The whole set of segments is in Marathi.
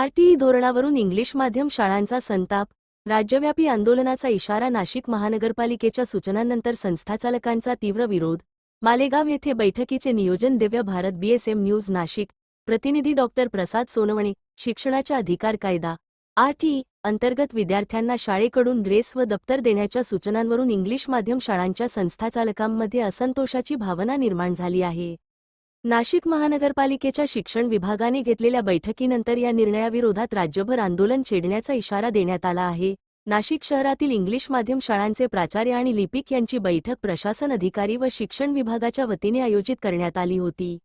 आरटीई धोरणावरून इंग्लिश माध्यम शाळांचा संताप. राज्यव्यापी आंदोलनाचा इशारा. नाशिक महानगरपालिकेच्या सूचनांनंतर संस्थाचालकांचा तीव्र विरोध. मालेगाव येथे बैठकीचे नियोजन. Divya Bharat BSM news Nashik. प्रतिनिधी डॉक्टर प्रसाद सोनवणे. शिक्षणाचा अधिकार कायदा आरटीई अंतर्गत विद्यार्थ्यांना शाळेकडून ड्रेस व दप्तर देण्याच्या सूचनांवरून इंग्लिश माध्यम शाळांच्या संस्थाचालकांमध्ये असंतोषाची भावना निर्माण झाली आहे. नाशिक महानगरपालिकेच्या शिक्षण विभागाने घेतलेल्या बैठकीनंतर या निर्णयाविरोधात राज्यभर आंदोलन छेडण्याचा इशारा देण्यात आला आहे. नाशिक शहरातील इंग्लिश माध्यम शाळांचे प्राचार्य आणि लिपिक यांची बैठक प्रशासन अधिकारी व शिक्षण विभागाच्या वतीने आयोजित करण्यात आली होती.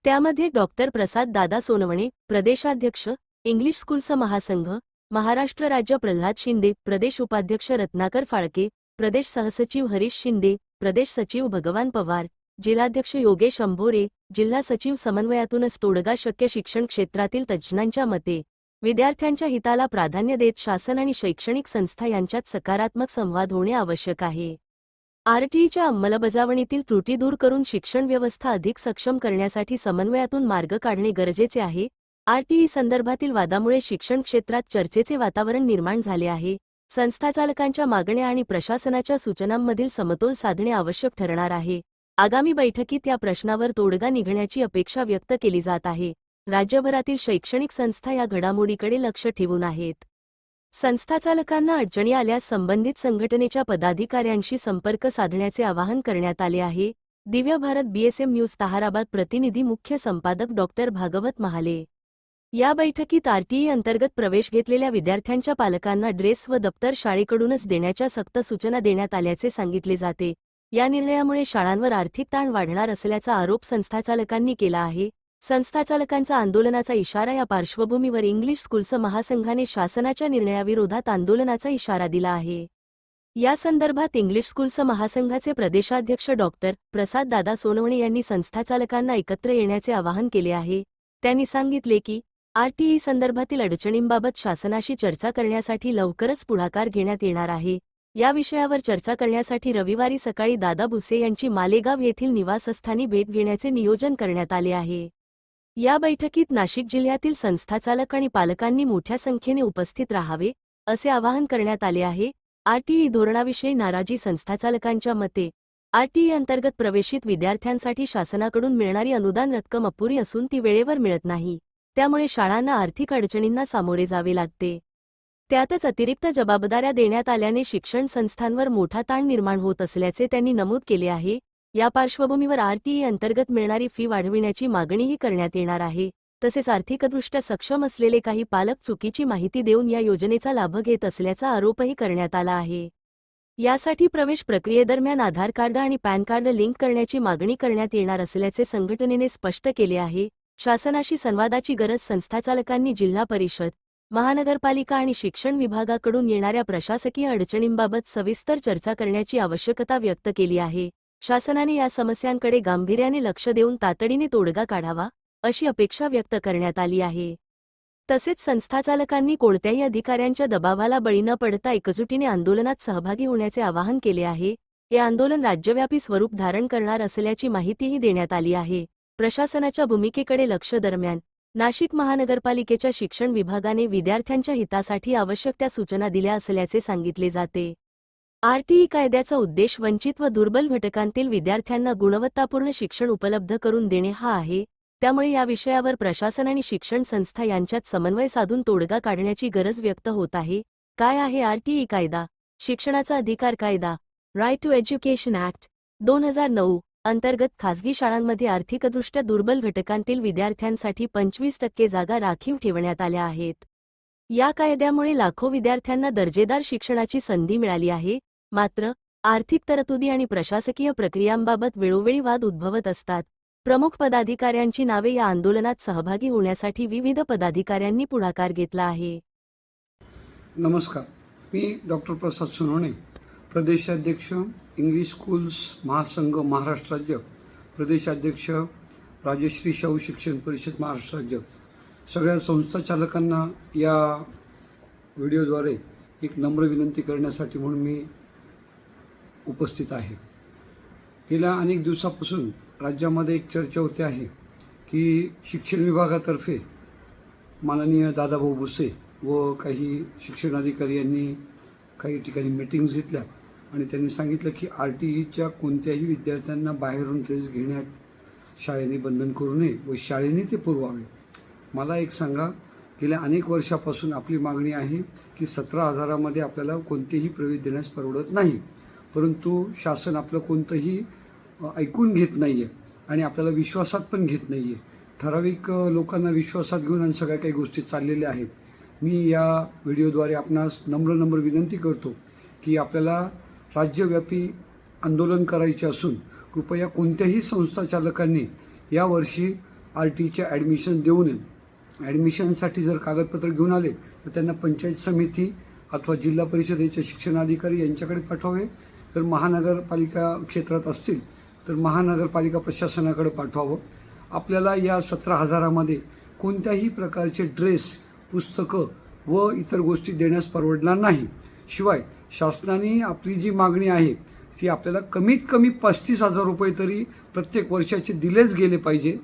त्यामध्ये डॉक्टर प्रसाद दादा सोनवणे, प्रदेशाध्यक्ष, इंग्लिश स्कूल्स महासंघ, महाराष्ट्र राज्य प्रल्हाद शिंदे, प्रदेश उपाध्यक्ष रत्नाकर फाळके, प्रदेश सहसचिव हरीश शिंदे, प्रदेश सचिव भगवान पवार, जिल्हाध्यक्ष योगेश अंभोरे, जिल्हा सचिव समन्वयातूनच तोडगा शक्य. शिक्षण क्षेत्रातील तज्ज्ञांच्या मते विद्यार्थ्यांच्या हिताला प्राधान्य देत शासन आणि शैक्षणिक संस्था यांच्यात सकारात्मक संवाद होणे आवश्यक आहे. आरटीईच्या अंमलबजावणीतील त्रुटी दूर करून शिक्षण व्यवस्था अधिक सक्षम करण्यासाठी समन्वयातून मार्ग काढणे गरजेचे आहे. आरटीई संदर्भातील वादामुळे शिक्षण क्षेत्रात चर्चेचे वातावरण निर्माण झाले आहे. संस्थाचालकांच्या मागण्या आणि प्रशासनाच्या सूचनांमधील समतोल साधणे आवश्यक ठरणार आहे. आगामी बैठकीत या प्रश्नावर तोडगा निघण्याची अपेक्षा व्यक्त केली जात आहे. राज्यभरातील शैक्षणिक संस्था या घडामोडीकडे लक्ष ठेवून आहेत. संस्थाचालकांना अडचणी आल्यास संबंधित संघटनेच्या पदाधिकाऱ्यांशी संपर्क साधण्याचे आवाहन करण्यात आले आहे. Divya Bharat BSM news Taharabad. प्रतिनिधी मुख्य संपादक डॉक्टर भागवत महाले. या बैठकीत आरटीई अंतर्गत प्रवेश घेतलेल्या विद्यार्थ्यांच्या पालकांना ड्रेस व दप्तर शाळेकडूनच देण्याच्या सक्त सूचना देण्यात आल्याचे सांगितले जाते. या निर्णयामुळे शाळांवर आर्थिक ताण वाढणार असल्याचा आरोप संस्थाचालकांनी केला आहे. संस्थाचालकांचा आंदोलनाचा इशारा. या पार्श्वभूमीवर इंग्लिश स्कूल्स महासंघाने शासनाच्या निर्णयाविरोधात आंदोलनाचा इशारा दिला आहे. या संदर्भात इंग्लिश स्कूल्स महासंघाचे प्रदेशाध्यक्ष डॉक्टर प्रसाद दादा सोनवणे यांनी संस्थाचालकांना एकत्र येण्याचे आवाहन केले आहे. त्यांनी सांगितले की आरटीई संदर्भातील अडचणींबाबत शासनाशी चर्चा करण्यासाठी लवकरच पुढाकार घेण्यात येणार आहे. या विषयावर चर्चा करण्यासाठी रविवारी सकाळी दादा भुसे यांची मालेगाव येथील निवासस्थानी भेट घेण्याचे नियोजन करण्यात आले आहे. या बैठकीत नाशिक जिल्ह्यातील संस्थाचालक आणि पालकांनी मोठ्या संख्येने उपस्थित राहावे असे आवाहन करण्यात आले आहे. आरटीई धोरणाविषयी नाराजी. संस्थाचालकांच्या मते आरटीई अंतर्गत प्रवेशित विद्यार्थ्यांसाठी शासनाकडून मिळणारी अनुदान रक्कम अपुरी असून ती वेळेवर मिळत नाही. त्यामुळे शाळांना आर्थिक अडचणींना सामोरे जावे लागते. त्यातच अतिरिक्त जबाबदाऱ्या देण्यात आल्याने शिक्षण संस्थांवर मोठा ताण निर्माण होत असल्याचे त्यांनी नमूद केले आहे. या पार्श्वभूमीवर आरटीई अंतर्गत मिळणारी फी वाढविण्याची मागणीही करण्यात येणार आहे. तसेच आर्थिकदृष्ट्या सक्षम असलेले काही पालक चुकीची माहिती देऊन या योजनेचा लाभ घेत असल्याचा आरोपही करण्यात आला आहे. यासाठी प्रवेश प्रक्रियेदरम्यान आधार कार्ड आणि पॅन कार्ड लिंक करण्याची मागणी करण्यात येणार असल्याचे संघटनेने स्पष्ट केले आहे. शासनाशी संवादाची गरज. संस्थाचालकांनी जिल्हा परिषद, महानगरपालिका आणि शिक्षण विभागाकडून येणाऱ्या प्रशासकीय अडचणींबाबत सविस्तर चर्चा करण्याची आवश्यकता व्यक्त केली आहे. शासनाने या समस्यांकडे गांभीर्याने लक्ष देऊन तातडीने तोडगा काढावा अशी अपेक्षा व्यक्त करण्यात आली आहे. तसेच संस्थाचालकांनी कोणत्याही अधिकाऱ्यांच्या दबावाला बळी न पडता एकजुटीने आंदोलनात सहभागी होण्याचे आवाहन केले आहे. हे आंदोलन राज्यव्यापी स्वरूप धारण करणार असल्याची माहितीही देण्यात आली आहे. प्रशासनाच्या भूमिकेकडे लक्ष. दरम्यान नाशिक महानगरपालिकेच्या शिक्षण विभागाने विद्यार्थ्यांच्या हितासाठी आवश्यक त्या सूचना दिल्या असल्याचे सांगितले जाते. आरटीई कायद्याचा उद्देश वंचित व दुर्बल घटकांतील विद्यार्थ्यांना गुणवत्तापूर्ण शिक्षण उपलब्ध करून देणे हा आहे. त्यामुळे या विषयावर प्रशासन आणि शिक्षण संस्था यांच्यात समन्वय साधून तोडगा काढण्याची गरज व्यक्त होत आहे. काय आहे आरटीई कायदा? शिक्षणाचा अधिकार कायदा राईट टू एज्युकेशन ॲक्ट 2009 अंतर्गत खासगी शाळांमध्ये आर्थिकदृष्ट्या दुर्बल घटकांतील विद्यार्थ्यांसाठी 25% जागा राखीव ठेवण्यात आल्या आहेत. या कायद्यामुळे लाखो विद्यार्थ्यांना दर्जेदार शिक्षणाची संधी मिळाली आहे. मात्र आर्थिक तरतुदी आणि प्रशासकीय प्रक्रियांबाबत वेळोवेळी वाद उद्भवत असतात. प्रमुख पदाधिकाऱ्यांची नावे. या आंदोलनात सहभागी होण्यासाठी विविध पदाधिकाऱ्यांनी पुढाकार घेतला आहे. नमस्कार, मी डॉक्टर प्रसाद सोनवणे, प्रदेशाध्यक्ष इंग्लिश स्कूल्स महासंघ महाराष्ट्र राज्य, प्रदेशाध्यक्ष राजश्री शाहू शिक्षण परिषद महाराष्ट्र राज्य. सगळ्या संस्थाचालकांना या व्हिडिओद्वारे एक नम्र विनंती करण्यासाठी म्हणून मी उपस्थित आहे. गेल्या अनेक दिवसापासून राज्यामध्ये एक चर्चा होते आहे की शिक्षण विभागातर्फे माननीय दादाभाऊ भुसे व काही शिक्षणाधिकारी यांनी काही ठिकाणी मीटिंग्स घेतल्या आणि त्यांनी सांगितलं की RTEच्या कोणत्याही विद्यार्थ्यांना बाहेरून ड्रेस घेण्यात शाळेने बंधन करू नये व शाळेने ते पुरवावे. मला एक सांगा, गेल्या अनेक वर्षापासून आपली मागणी आहे की 17,000मध्ये आपल्याला कोणतेही प्रवेश देण्यास परवडत नाही, परंतु शासन आपलं कोणतंही ऐकून घेत नाही आहे आणि आपल्याला विश्वासात पण घेत नाही आहे. ठराविक लोकांना विश्वासात घेऊन आणि सगळ्या काही गोष्टी चाललेल्या आहेत. मी या व्हिडिओद्वारे आपणास नम्र विनंती करतो की आपल्याला राज्यव्यापी आंदोलन करायचे असून कृपया कोणत्याही संस्थाचालकांनी यावर्षी RTEचे ॲडमिशन देऊ नये. ॲडमिशनसाठी जर कागदपत्र घेऊन आले तर त्यांना पंचायत समिती अथवा जिल्हा परिषदेचे शिक्षणाधिकारी यांच्याकडे पाठवावे. जर महानगरपालिका क्षेत्रात असतील तर महानगरपालिका प्रशासनाकडे पाठवावं. आपल्याला या 17,000मध्ये कोणत्याही प्रकारचे ड्रेस, पुस्तकं व इतर गोष्टी देण्यास परवडणार नाही. शिवाय शासनाने आपली जी मागणी आहे ती आपल्याला कमीत कमी 35,000 रुपये तरी प्रत्येक वर्षाचे दिलेच गेले पाहिजे,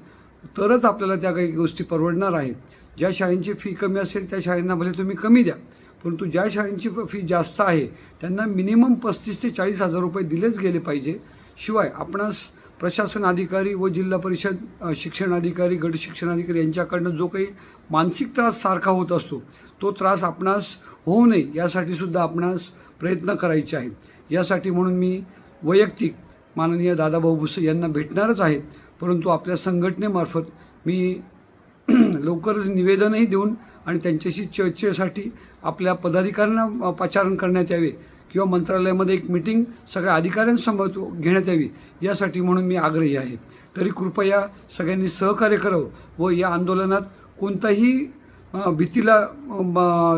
तरच आपल्याला त्या काही गोष्टी परवडणार आहे. ज्या शाळेंची फी कमी असेल त्या शाळांना भले तुम्ही कमी द्या, परंतु ज्या शाळांची फी जास्त आहे त्यांना मिनिमम 35,000 ते 40,000 रुपये दिलेच गेले पाहिजे. शिवाय आपणास प्रशासन अधिकारी व जिल्हा परिषद शिक्षणाधिकारी, गट शिक्षणाधिकारी यांच्याकडनं जो काही मानसिक त्रास सारखा होत असतो तो त्रास आपणास होऊ नये यासाठी सुद्धा आपणास प्रयत्न करायचे आहे. यासाठी म्हणून मी वैयक्तिक माननीय दादाभाऊ भुसे यांना भेटणारच आहे, परंतु आपल्या संघटनेमार्फत मी लवकरच निवेदनही देऊन आणि त्यांच्याशी चर्चेसाठी आपल्या पदाधिकाऱ्यांना पाचारण करण्यात यावे किंवा मंत्रालयामध्ये एक मीटिंग सगळ्या अधिकाऱ्यांसमोर घेण्यात यावी यासाठी म्हणून मी आग्रही आहे. तरी कृपया सगळ्यांनी सहकार्य करावं व या आंदोलनात कोणताही भीतीला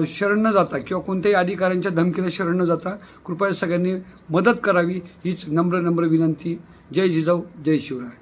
शरण न जाता किंवा कोणत्याही अधिकाऱ्यांच्या धमकीला शरण न जाता कृपया सगळ्यांनी मदत करावी हीच नम्र विनंती. जय जिजाऊ, जय शिवराय.